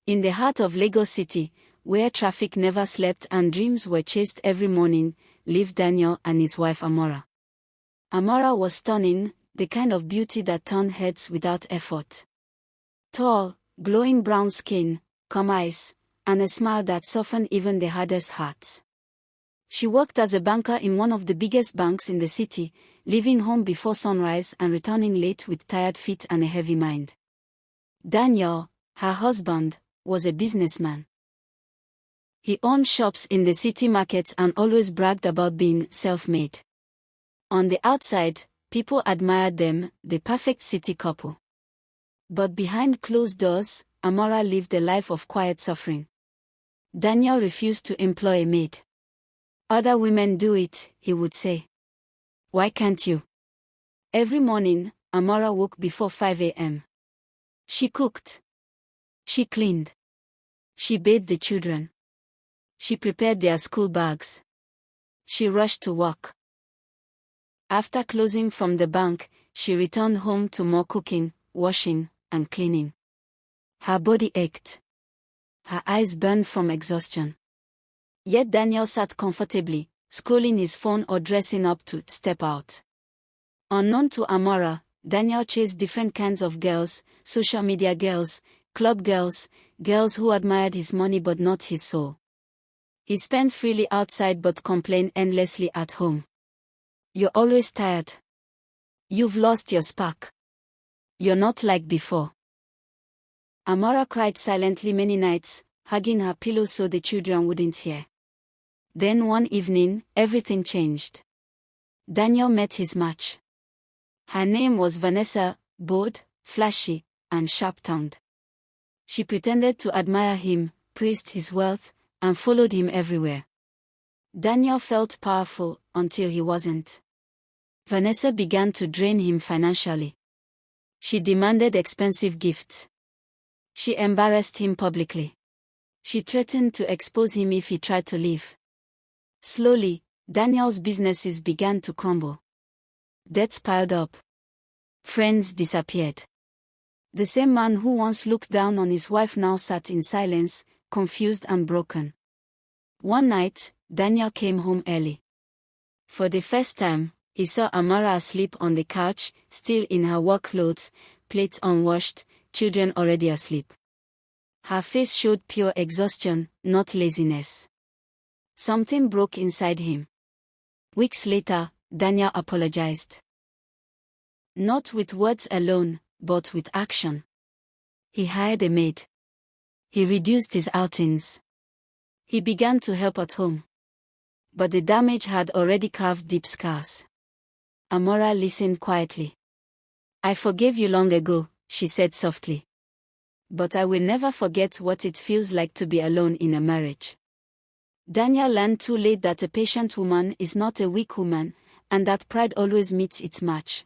In the heart of Lagos City, where traffic never slept and dreams were chased every morning, lived Daniel and his wife Amora. Amora was stunning, the kind of beauty that turned heads without effort. Tall, glowing brown skin, calm eyes, and a smile that softened even the hardest hearts. She worked as a banker in one of the biggest banks in the city, leaving home before sunrise and returning late with tired feet and a heavy mind. Daniel, her husband, was a businessman. He owned shops in the city markets and always bragged about being self-made. On the outside, people admired them, the perfect city couple. But behind closed doors, Amora lived a life of quiet suffering. Daniel refused to employ a maid. "Other women do it," he would say. "Why can't you?" Every morning, Amora woke before 5 a.m. She cooked. She cleaned. She bathed the children. She prepared their school bags. She rushed to work. After closing from the bank, she returned home to more cooking, washing, and cleaning. Her body ached. Her eyes burned from exhaustion. Yet Daniel sat comfortably, scrolling his phone or dressing up to step out. Unknown to Amora, Daniel chased different kinds of girls, social media girls, club girls, girls who admired his money but not his soul. He spent freely outside but complained endlessly at home. "You're always tired. You've lost your spark. You're not like before." Amora cried silently many nights, hugging her pillow so the children wouldn't hear. Then one evening, everything changed. Daniel met his match. Her name was Vanessa, bold, flashy, and sharp-tongued. She pretended to admire him, praised his wealth, and followed him everywhere. Daniel felt powerful until he wasn't. Vanessa began to drain him financially. She demanded expensive gifts. She embarrassed him publicly. She threatened to expose him if he tried to leave. Slowly, Daniel's businesses began to crumble. Debts piled up. Friends disappeared. The same man who once looked down on his wife now sat in silence, confused and broken. One night, Daniel came home early. For the first time, he saw Amora asleep on the couch, still in her work clothes, plates unwashed, children already asleep. Her face showed pure exhaustion, not laziness. Something broke inside him. Weeks later, Daniel apologized. Not with words alone, but with action. He hired a maid. He reduced his outings. He began to help at home. But the damage had already carved deep scars. Amora listened quietly. "I forgave you long ago," she said softly. "But I will never forget what it feels like to be alone in a marriage." Daniel learned too late that a patient woman is not a weak woman, and that pride always meets its match.